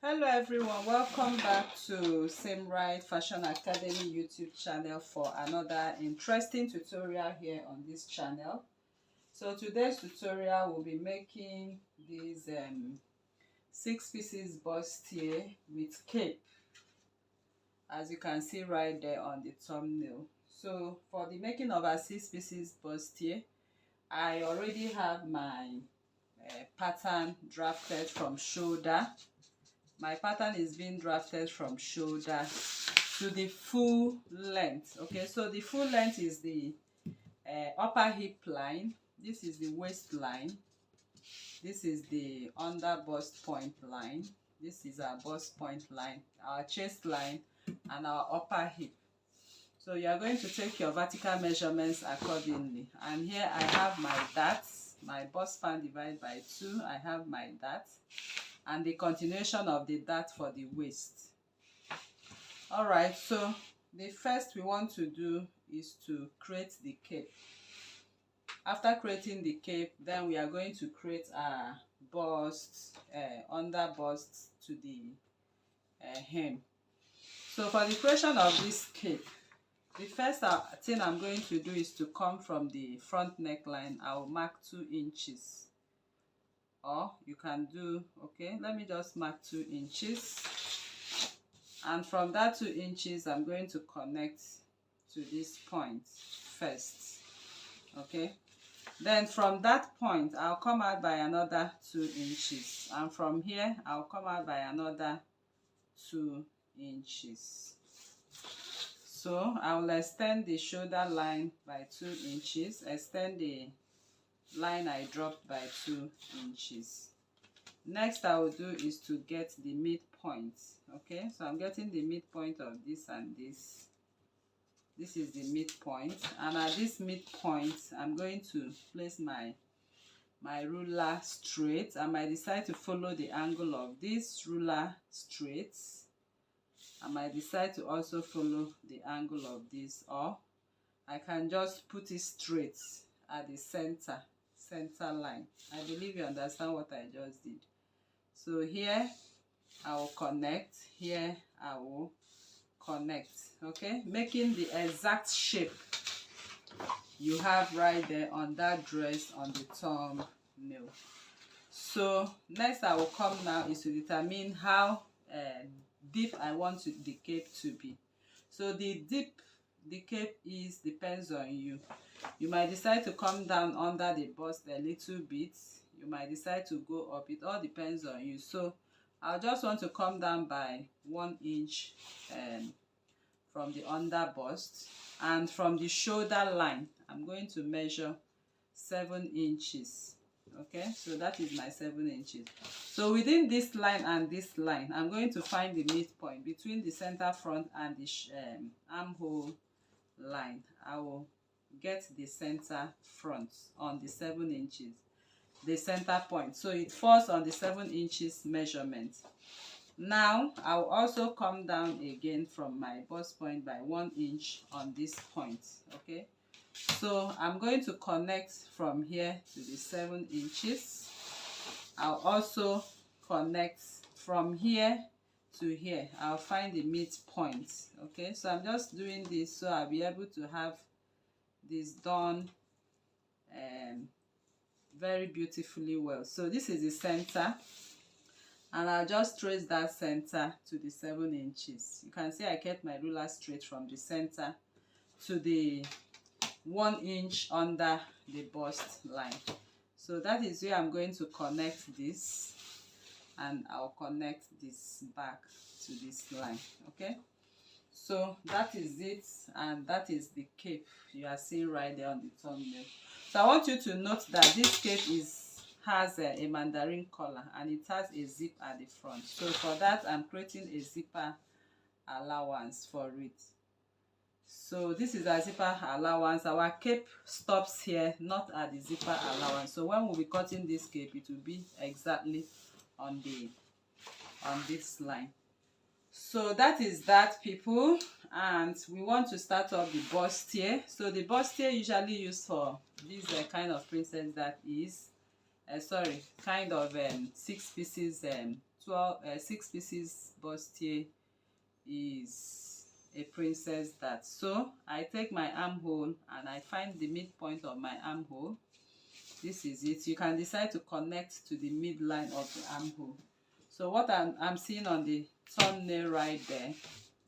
Hello everyone, welcome back to Same Right Fashion Academy YouTube channel for another interesting tutorial here on this channel. So today's tutorial will be making these 6 pieces bustier with cape, as you can see right there on the thumbnail. So for the making of our 6 pieces bustier, I already have my pattern drafted from shoulder. My pattern is being drafted from shoulder to the full length. Okay, so the full length is the upper hip line. This is the waistline. This is the under bust point line. This is our bust point line, our chest line, and our upper hip. So you are going to take your vertical measurements accordingly. And here I have my darts, my bust span divided by 2. I have my darts and the continuation of the dart for the waist. All right, so the first we want to do is to create the cape. After creating the cape, then we are going to create a bust, under bust to the hem. So for the creation of this cape, the first thing I'm going to do is to come from the front neckline. I'll mark 2 inches. Or you can do, okay, let me just mark 2 inches, and from that 2 inches I'm going to connect to this point first. Okay, then from that point I'll come out by another 2 inches, and from here I'll come out by another 2 inches. So I will extend the shoulder line by 2 inches, extend the line I dropped by 2 inches. Next I will do is to get the midpoint. Okay, so I'm getting the midpoint of this and this. This is the midpoint, and at this midpoint I'm going to place my ruler straight. I might decide to follow the angle of this ruler straight. I might decide to also follow the angle of this, or I can just put it straight at the center line. I believe you understand what I just did. So here I will connect, here I will connect. Okay, making the exact shape you have right there on that dress on the thumbnail. So next I will come now is to determine how deep I want the cape to be. So the deep the cape is depends on you. You might decide to come down under the bust a little bit. You might decide to go up. It all depends on you. So I just want to come down by 1 inch from the under bust, and from the shoulder line I'm going to measure 7 inches. Okay, so that is my 7 inches. So within this line and this line, I'm going to find the midpoint between the center front and the armhole line. I will get the center front on the 7 inches, the center point, so it falls on the 7 inches measurement. Now I will also come down again from my bust point by 1 inch on this point. Okay, so I'm going to connect from here to the 7 inches. I'll also connect from here to here. I'll find the midpoint. Okay, so I'm just doing this so I'll be able to have this done very beautifully well. So this is the center, and I'll just trace that center to the 7 inches. You can see I kept my ruler straight from the center to the 1 inch under the bust line. So that is where I'm going to connect this, and I'll connect this back to this line. Okay, so that is it, and that is the cape you are seeing right there on the thumbnail. So I want you to note that this cape has a mandarin collar, and it has a zip at the front. So for that I'm creating a zipper allowance for it. So this is a zipper allowance. Our cape stops here, not at the zipper allowance. So when we'll be cutting this cape, it will be exactly on this line. So that is that, people, and we want to start off the bustier. So the bustier usually used for this kind of princess that is kind of 6 pieces 6 pieces bustier is a princess dart. So I take my armhole and I find the midpoint of my armhole. This is it. You can decide to connect to the midline of the armhole. So what I'm seeing on the thumbnail right there,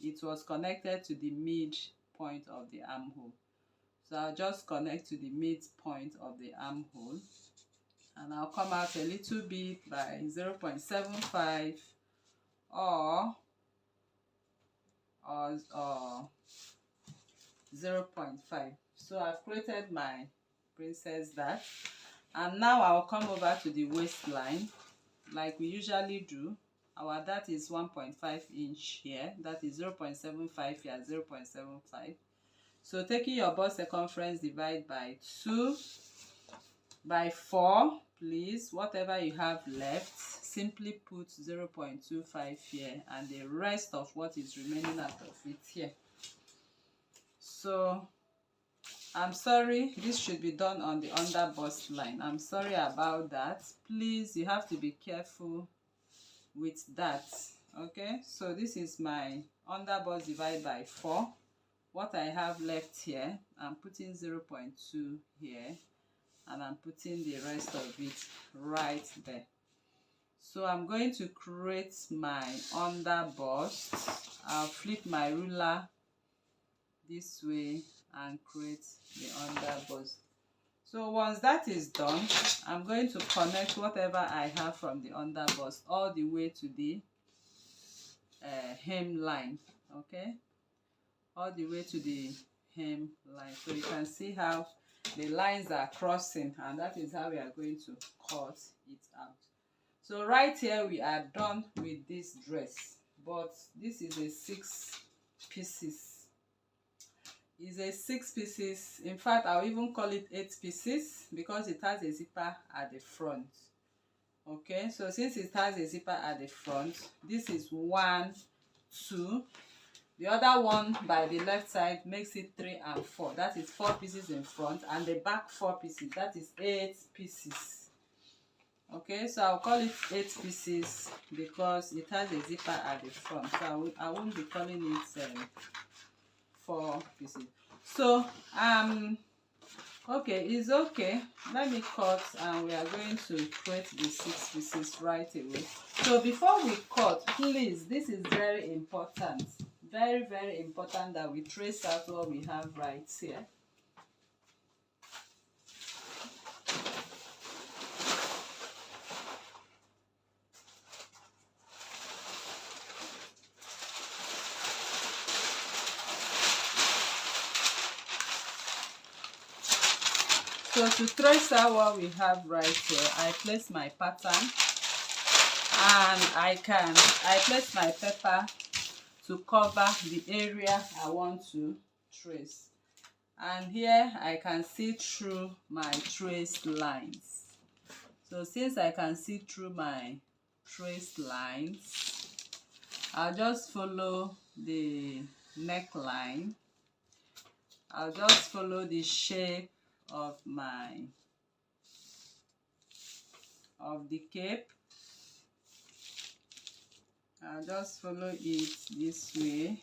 it was connected to the midpoint of the armhole. So I'll just connect to the midpoint of the armhole, and I'll come out a little bit by 0.75 or 0.5. So I've created my princess dart, and now I'll come over to the waistline like we usually do. Our dart is 1.5 inch here, that is 0.75 here, 0.75. So taking your bust circumference, divide by 2 by 4, please. Whatever you have left, simply put 0.25 here, and the rest of what is remaining out of it here. So I'm sorry, this should be done on the under bust line. I'm sorry about that. Please, you have to be careful with that. Okay, so this is my under bust divide by 4. What I have left here, I'm putting 0.2 here, and I'm putting the rest of it right there. So I'm going to create my under bust. I'll flip my ruler this way and create the under bust. So once that is done, I'm going to connect whatever I have from the under bust all the way to the hem line. Okay, all the way to the hem line. So you can see how the lines are crossing, and that is how we are going to cut it out. So right here we are done with this dress, but this is a 6 pieces. It's a 6 pieces. In fact, I'll even call it 8 pieces because it has a zipper at the front. Okay, so since it has a zipper at the front, this is 1, 2. The other one by the left side makes it 3 and 4. That is 4 pieces in front, and the back 4 pieces. That is 8 pieces. Okay, so I'll call it 8 pieces because it has a zipper at the front. So I won't be calling it 4 pieces. So okay, it's okay. Let me cut, and we are going to create the 6 pieces right away. So before we cut, please, this is very important. Very, very important that we trace out what we have right here. So to trace out what we have right here, I place my pattern, and I place my paper to cover the area I want to trace. And here I can see through my traced lines. So since I can see through my traced lines, I'll just follow the neckline. I'll just follow the shape of the cape. I'll just follow it this way,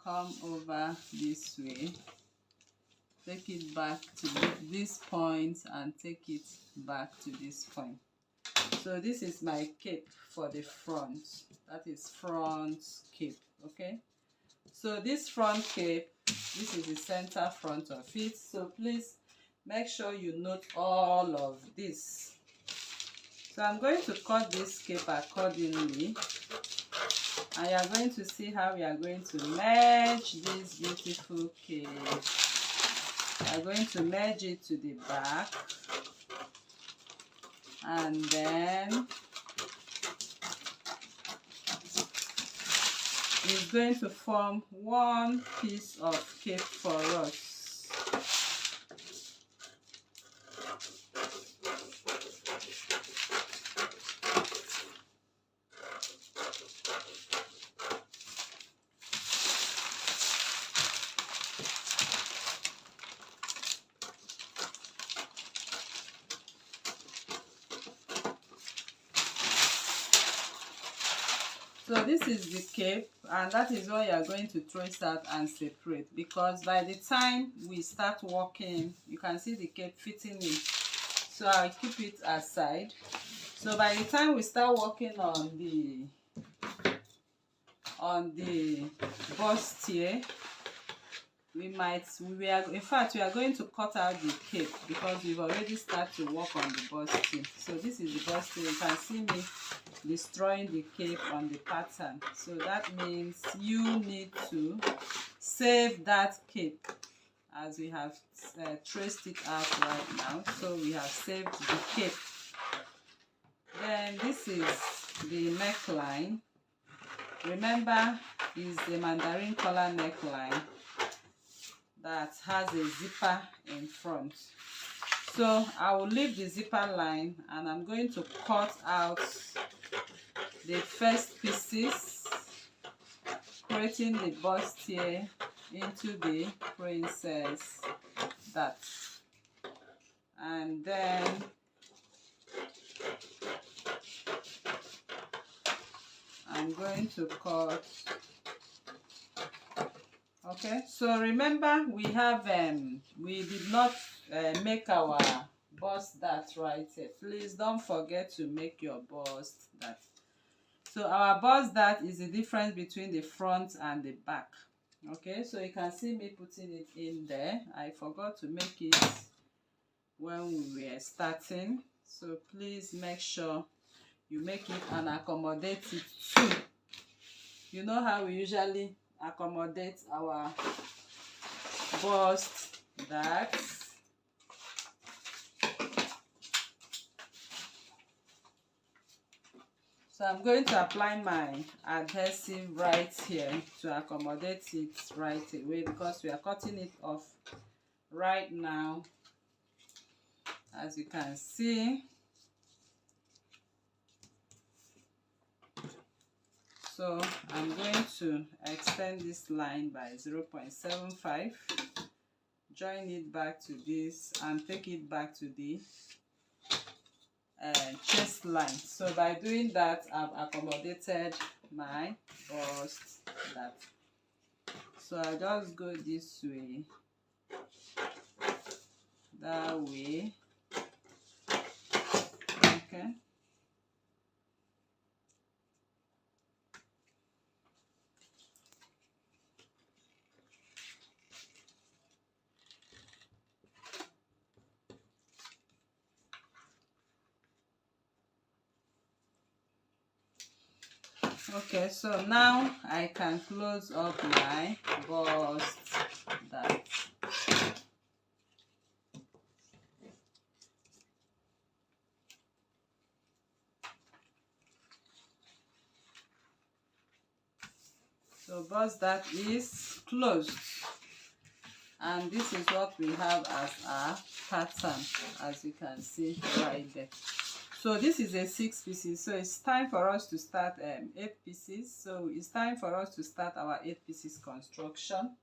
come over this way, take it back to this point, and take it back to this point. So this is my cape for the front. That is front cape. Okay, so this front cape, this is the center front of it. So please make sure you note all of this. So I'm going to cut this cape accordingly, and you are going to see how we are going to merge this beautiful cape. We are going to merge it to the back, and then it's going to form one piece of cape for us. So this is the cape, and that is what you are going to trace out and separate, because by the time we start working, you can see the cape fitting in. So I'll keep it aside. So by the time we start working on the bustier, we are going to cut out the cape, because we've already started to work on the bustier. So this is the bustier. You can see me destroying the cape on the pattern. So that means you need to save that cape, as we have traced it out right now. So we have saved the cape. Then this is the neckline. Remember, is the mandarin collar neckline that has a zipper in front. So I will leave the zipper line, and I'm going to cut out the first pieces, creating the bustier into the princess dart. And then I'm going to cut. Okay, so remember, we have we did not make our bust dart right here. Please don't forget to make your bust dart. So our bust dart is the difference between the front and the back. Okay, so you can see me putting it in there. I forgot to make it when we were starting, so please make sure you make it and accommodate it too. You know how we usually accommodate our bust dart. So I'm going to apply my adhesive right here to accommodate it right away, because we are cutting it off right now, as you can see. So I'm going to extend this line by 0.75, join it back to this, and take it back to the chest line. So by doing that, I've accommodated my bust dart. So I just go this way, that way. Okay. Okay, so now I can close up my bust dart. So bust dart is closed, and this is what we have as our pattern, as you can see right there. So this is a 6 pieces, so it's time for us to start 8 pieces. So it's time for us to start our 8 pieces construction.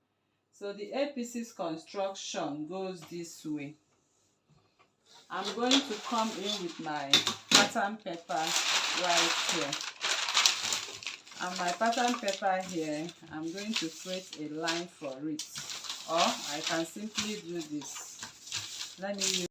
So the 8 pieces construction goes this way. I'm going to come in with my pattern paper right here. And my pattern paper here, I'm going to create a line for it. Or I can simply do this. Let me use